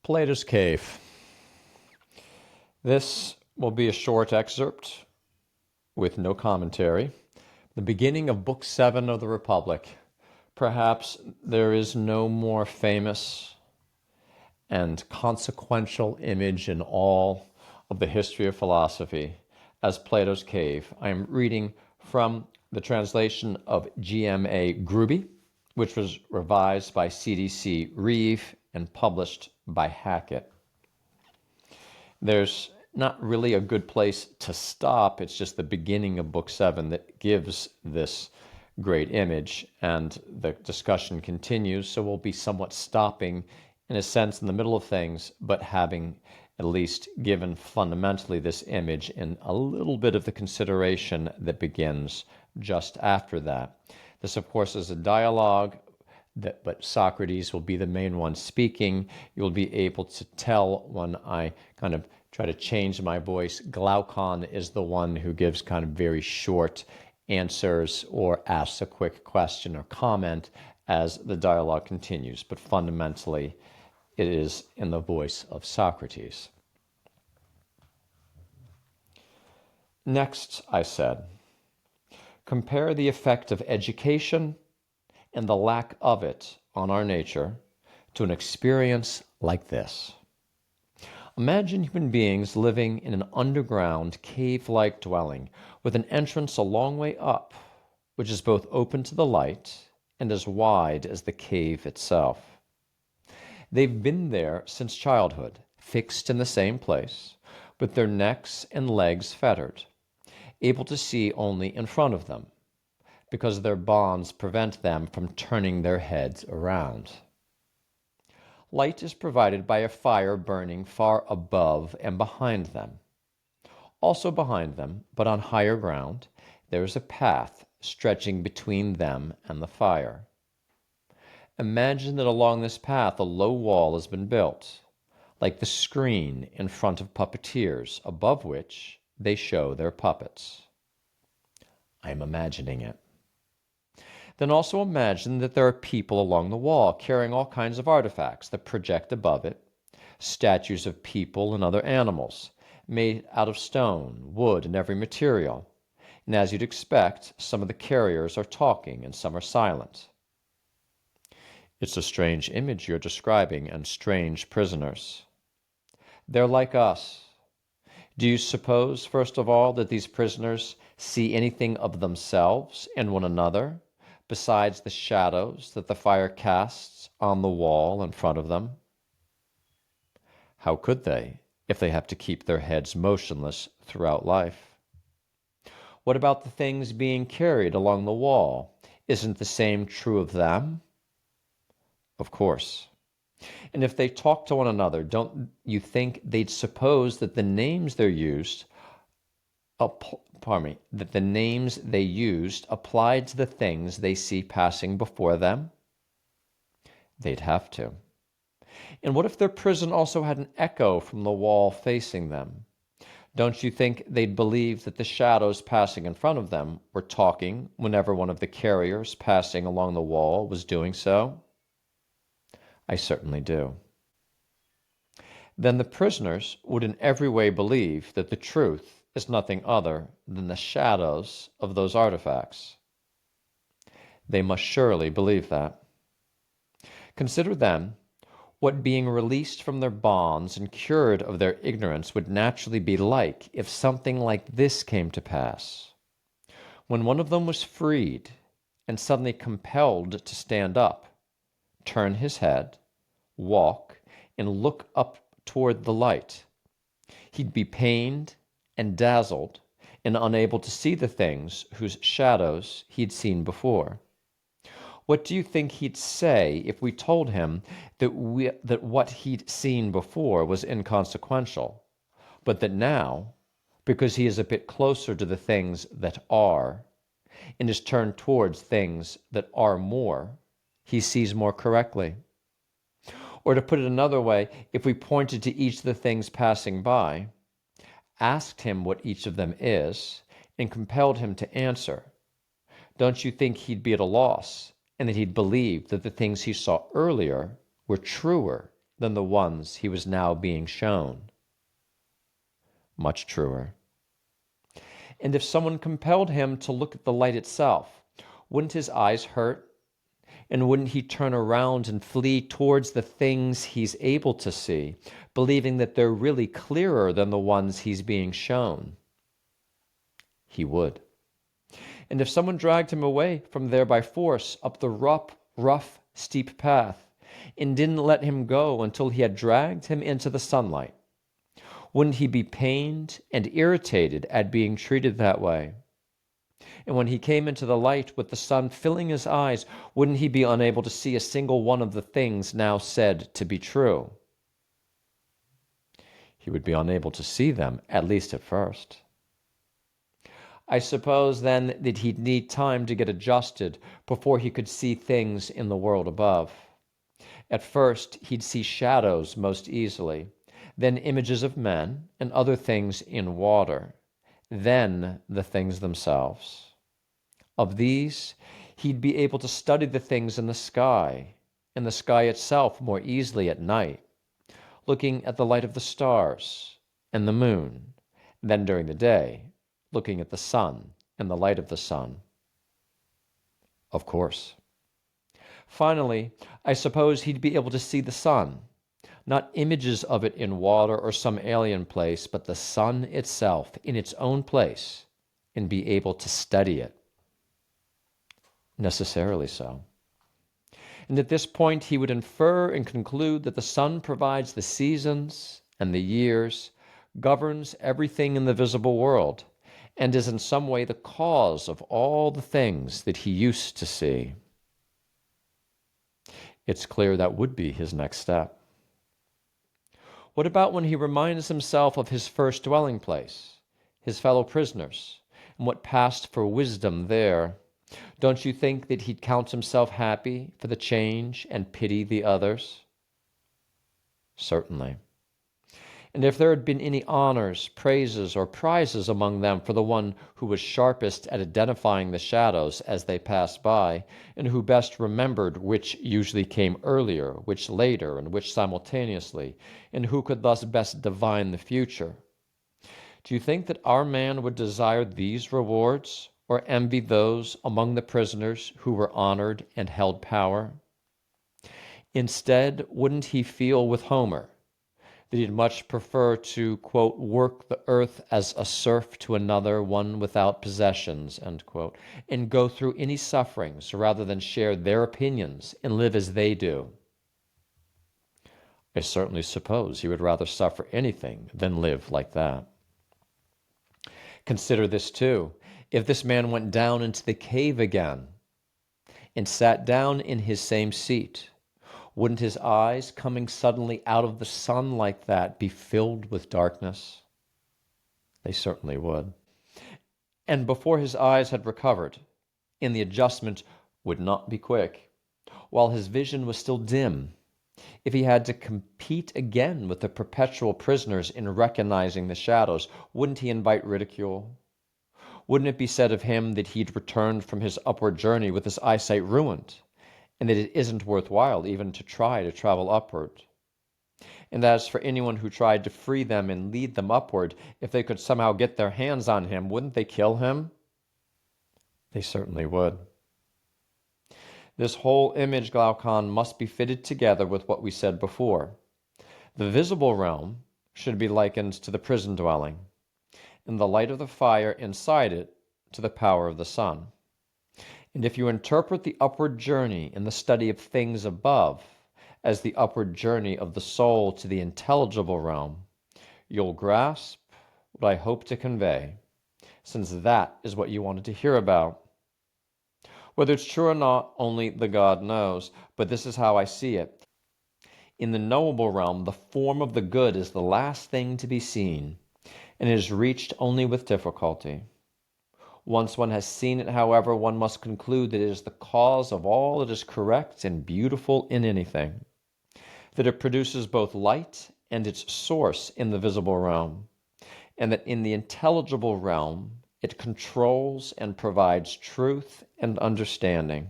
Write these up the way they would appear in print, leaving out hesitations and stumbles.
Plato's Cave. This will be a short excerpt with no commentary. The beginning of Book 7 of the Republic. Perhaps there is no more famous and consequential image in all of the history of philosophy as Plato's Cave. I am reading from the translation of G.M.A. Gruby, which was revised by C.D.C. Reeve and published by Hackett. There's not really a good place to stop. It's just the beginning of Book 7 that gives this great image, and the discussion continues, so we'll be somewhat stopping, in a sense, in the middle of things, but having at least given fundamentally this image in a little bit of the consideration that begins just after that. This, of course, is a dialogue, but Socrates will be the main one speaking. You'll be able to tell when I kind of try to change my voice. Glaucon is the one who gives kind of very short answers or asks a quick question or comment as the dialogue continues. But fundamentally, it is in the voice of Socrates. Next, I said, compare the effect of education and the lack of it on our nature to an experience like this. Imagine human beings living in an underground, cave-like dwelling with an entrance a long way up, which is both open to the light and as wide as the cave itself. They've been there since childhood, fixed in the same place, with their necks and legs fettered, able to see only in front of them, because their bonds prevent them from turning their heads around. Light is provided by a fire burning far above and behind them. Also behind them, but on higher ground, there is a path stretching between them and the fire. Imagine that along this path a low wall has been built, like the screen in front of puppeteers, above which they show their puppets. I am imagining it. Then also imagine that there are people along the wall carrying all kinds of artifacts that project above it, statues of people and other animals, made out of stone, wood, and every material. And as you'd expect, some of the carriers are talking and some are silent. It's a strange image you're describing, and strange prisoners. They're like us. Do you suppose, first of all, that these prisoners see anything of themselves and one another, besides the shadows that the fire casts on the wall in front of them? How could they, if they have to keep their heads motionless throughout life? What about the things being carried along the wall? Isn't the same true of them? Of course. And if they talk to one another, don't you think they'd suppose that the names they used applied to the things they see passing before them? They'd have to. And what if their prison also had an echo from the wall facing them? Don't you think they'd believe that the shadows passing in front of them were talking whenever one of the carriers passing along the wall was doing so? I certainly do. Then the prisoners would in every way believe that the truth is nothing other than the shadows of those artifacts. They must surely believe that. Consider then what being released from their bonds and cured of their ignorance would naturally be like if something like this came to pass. When one of them was freed and suddenly compelled to stand up, turn his head, walk, and look up toward the light, he'd be pained and dazzled and unable to see the things whose shadows he'd seen before. What do you think he'd say if we told him that what he'd seen before was inconsequential, but that now, because he is a bit closer to the things that are, and is turned towards things that are more, he sees more correctly? Or to put it another way, if we pointed to each of the things passing by, asked him what each of them is, and compelled him to answer, don't you think he'd be at a loss, and that he'd believe that the things he saw earlier were truer than the ones he was now being shown. Much truer. And if someone compelled him to look at the light itself, wouldn't his eyes hurt? And wouldn't he turn around and flee towards the things he's able to see, believing that they're really clearer than the ones he's being shown? He would. And if someone dragged him away from there by force up the rough, steep path, and didn't let him go until he had dragged him into the sunlight, wouldn't he be pained and irritated at being treated that way? And when he came into the light with the sun filling his eyes, wouldn't he be unable to see a single one of the things now said to be true? He would be unable to see them, at least at first. I suppose then that he'd need time to get adjusted before he could see things in the world above. At first, he'd see shadows most easily, then images of men and other things in water, then the things themselves. Of these, he'd be able to study the things in the sky itself more easily at night, looking at the light of the stars and the moon, than during the day, looking at the sun and the light of the sun. Of course. Finally, I suppose he'd be able to see the sun, not images of it in water or some alien place, but the sun itself in its own place, and be able to study it. Necessarily so. And at this point he would infer and conclude that the sun provides the seasons and the years, governs everything in the visible world, and is in some way the cause of all the things that he used to see. It's clear that would be his next step. What about when he reminds himself of his first dwelling place, his fellow prisoners, and what passed for wisdom there? Don't you think that he'd count himself happy for the change and pity the others? Certainly. And if there had been any honors, praises, or prizes among them for the one who was sharpest at identifying the shadows as they passed by, and who best remembered which usually came earlier, which later, and which simultaneously, and who could thus best divine the future, do you think that our man would desire these rewards, or envy those among the prisoners who were honored and held power? Instead, wouldn't he feel with Homer that he'd much prefer to, quote, work the earth as a serf to another, one without possessions, end quote, and go through any sufferings rather than share their opinions and live as they do? I certainly suppose he would rather suffer anything than live like that. Consider this too. If this man went down into the cave again and sat down in his same seat, wouldn't his eyes, coming suddenly out of the sun like that, be filled with darkness? They certainly would. And before his eyes had recovered, and the adjustment would not be quick, while his vision was still dim, if he had to compete again with the perpetual prisoners in recognizing the shadows, wouldn't he invite ridicule? Wouldn't it be said of him that he'd returned from his upward journey with his eyesight ruined, and that it isn't worthwhile even to try to travel upward? And as for anyone who tried to free them and lead them upward, if they could somehow get their hands on him, wouldn't they kill him? They certainly would. This whole image, Glaucon, must be fitted together with what we said before. The visible realm should be likened to the prison dwelling, and the light of the fire inside it to the power of the sun. And if you interpret the upward journey in the study of things above as the upward journey of the soul to the intelligible realm, you'll grasp what I hope to convey, since that is what you wanted to hear about. Whether it's true or not, only the God knows, but this is how I see it. In the knowable realm, the form of the good is the last thing to be seen, and is reached only with difficulty. Once one has seen it, however, one must conclude that it is the cause of all that is correct and beautiful in anything, that it produces both light and its source in the visible realm, and that in the intelligible realm it controls and provides truth and understanding,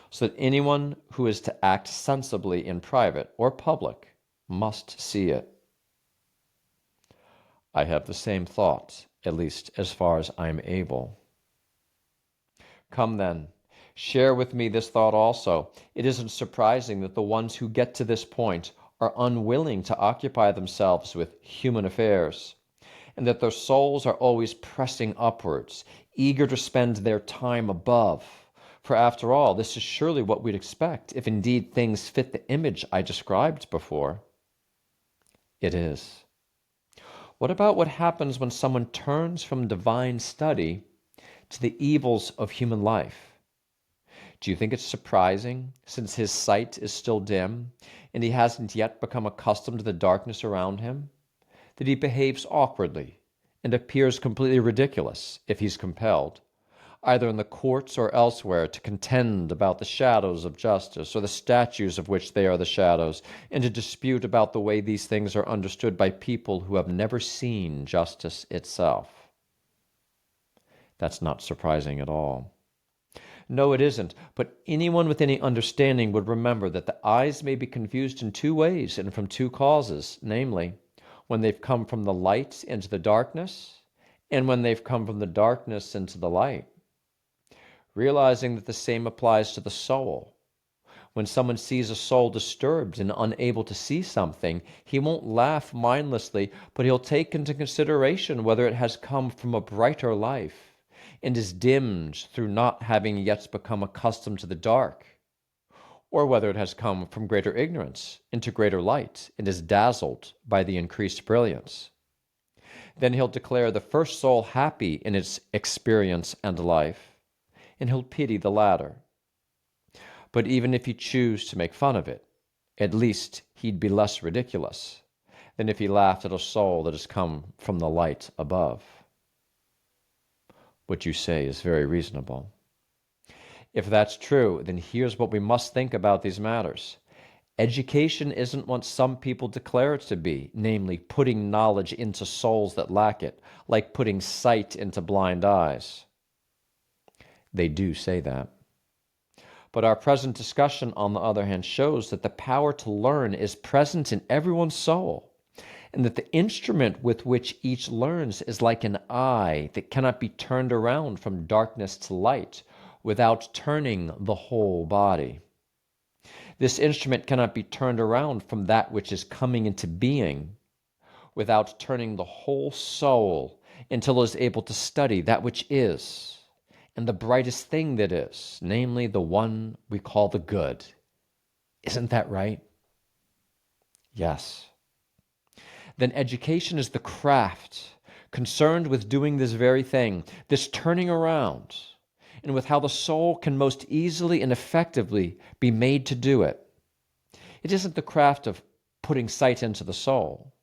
so that anyone who is to act sensibly in private or public must see it. I have the same thought, at least as far as I am able. Come then, share with me this thought also. It isn't surprising that the ones who get to this point are unwilling to occupy themselves with human affairs, and that their souls are always pressing upwards, eager to spend their time above. For after all, this is surely what we'd expect, if indeed things fit the image I described before. It is. What about what happens when someone turns from divine study to the evils of human life? Do you think it's surprising, since his sight is still dim, and he hasn't yet become accustomed to the darkness around him, that he behaves awkwardly and appears completely ridiculous, if he's compelled, either in the courts or elsewhere, to contend about the shadows of justice, or the statues of which they are the shadows, and to dispute about the way these things are understood by people who have never seen justice itself? That's not surprising at all. No, it isn't, but anyone with any understanding would remember that the eyes may be confused in two ways and from two causes, namely, when they've come from the light into the darkness, and when they've come from the darkness into the light. Realizing that the same applies to the soul. When someone sees a soul disturbed and unable to see something, he won't laugh mindlessly, but he'll take into consideration whether it has come from a brighter life and is dimmed through not having yet become accustomed to the dark, or whether it has come from greater ignorance into greater light and is dazzled by the increased brilliance. Then he'll declare the first soul happy in its experience and life, and he'll pity the latter. But even if he choose to make fun of it, at least he'd be less ridiculous than if he laughed at a soul that has come from the light above. What you say is very reasonable. If that's true, then here's what we must think about these matters. Education isn't what some people declare it to be, namely putting knowledge into souls that lack it, like putting sight into blind eyes. They do say that. But our present discussion, on the other hand, shows that the power to learn is present in everyone's soul, and that the instrument with which each learns is like an eye that cannot be turned around from darkness to light without turning the whole body. This instrument cannot be turned around from that which is coming into being without turning the whole soul until it is able to study that which is, and the brightest thing that is, namely the one we call the good. Isn't that right? Yes. Then education is the craft concerned with doing this very thing, this turning around, and with how the soul can most easily and effectively be made to do it. It isn't the craft of putting sight into the soul.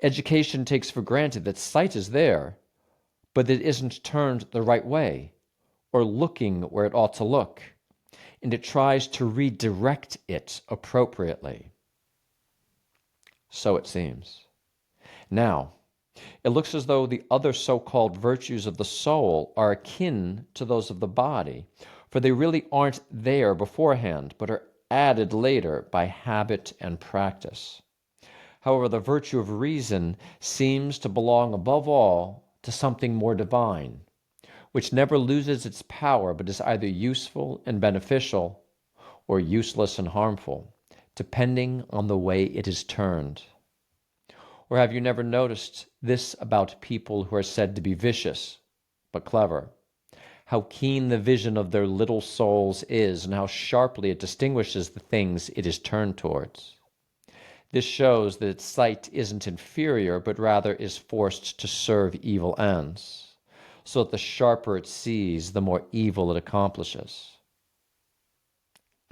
Education takes for granted that sight is there, but that it isn't turned the right way, or looking where it ought to look, and it tries to redirect it appropriately. So it seems. Now, it looks as though the other so-called virtues of the soul are akin to those of the body, for they really aren't there beforehand, but are added later by habit and practice. However, the virtue of reason seems to belong above all to something more divine, which never loses its power but is either useful and beneficial or useless and harmful, depending on the way it is turned. Or have you never noticed this about people who are said to be vicious but clever? How keen the vision of their little souls is, and how sharply it distinguishes the things it is turned towards. This shows that its sight isn't inferior, but rather is forced to serve evil ends, so that the sharper it sees, the more evil it accomplishes.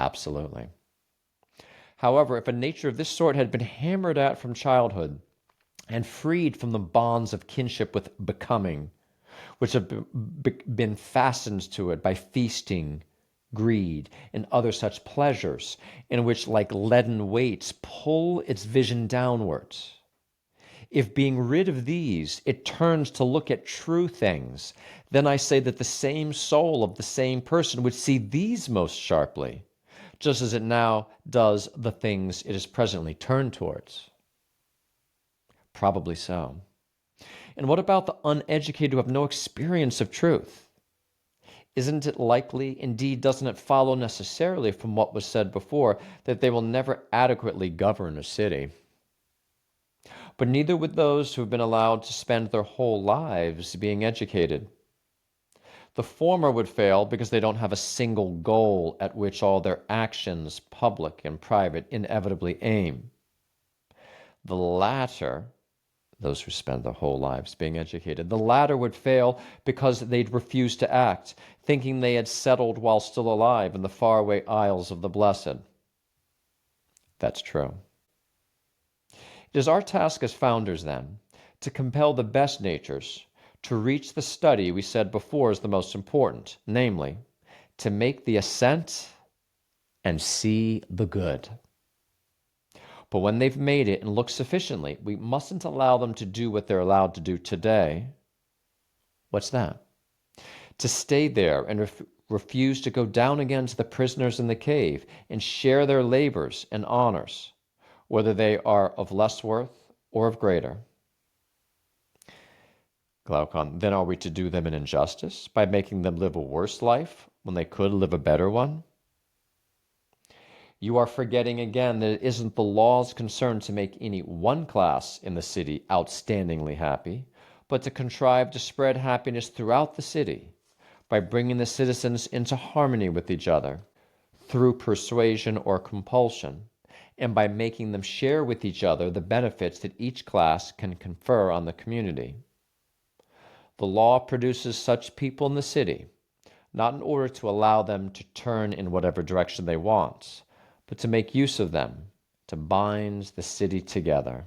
Absolutely. However, if a nature of this sort had been hammered at from childhood and freed from the bonds of kinship with becoming, which have been fastened to it by feasting, greed, and other such pleasures, and which, like leaden weights, pull its vision downwards. If being rid of these, it turns to look at true things, then I say that the same soul of the same person would see these most sharply, just as it now does the things it is presently turned towards? Probably so. And what about the uneducated who have no experience of truth? Isn't it likely, indeed, doesn't it follow necessarily from what was said before, that they will never adequately govern a city? But neither would those who have been allowed to spend their whole lives being educated. The former would fail because they don't have a single goal at which all their actions, public and private, inevitably aim. The latter, those who spend their whole lives being educated, the latter would fail because they'd refuse to act, thinking they had settled while still alive in the faraway isles of the blessed. That's true. It is our task as founders, then, to compel the best natures to reach the study we said before is the most important, namely, to make the ascent and see the good. But when they've made it and looked sufficiently, we mustn't allow them to do what they're allowed to do today. What's that? To stay there and refuse to go down again to the prisoners in the cave and share their labors and honors, whether they are of less worth or of greater. Glaucon, then are we to do them an injustice by making them live a worse life when they could live a better one? You are forgetting again that it isn't the law's concern to make any one class in the city outstandingly happy, but to contrive to spread happiness throughout the city by bringing the citizens into harmony with each other through persuasion or compulsion, and by making them share with each other the benefits that each class can confer on the community. The law produces such people in the city, not in order to allow them to turn in whatever direction they want, but to make use of them, to bind the city together.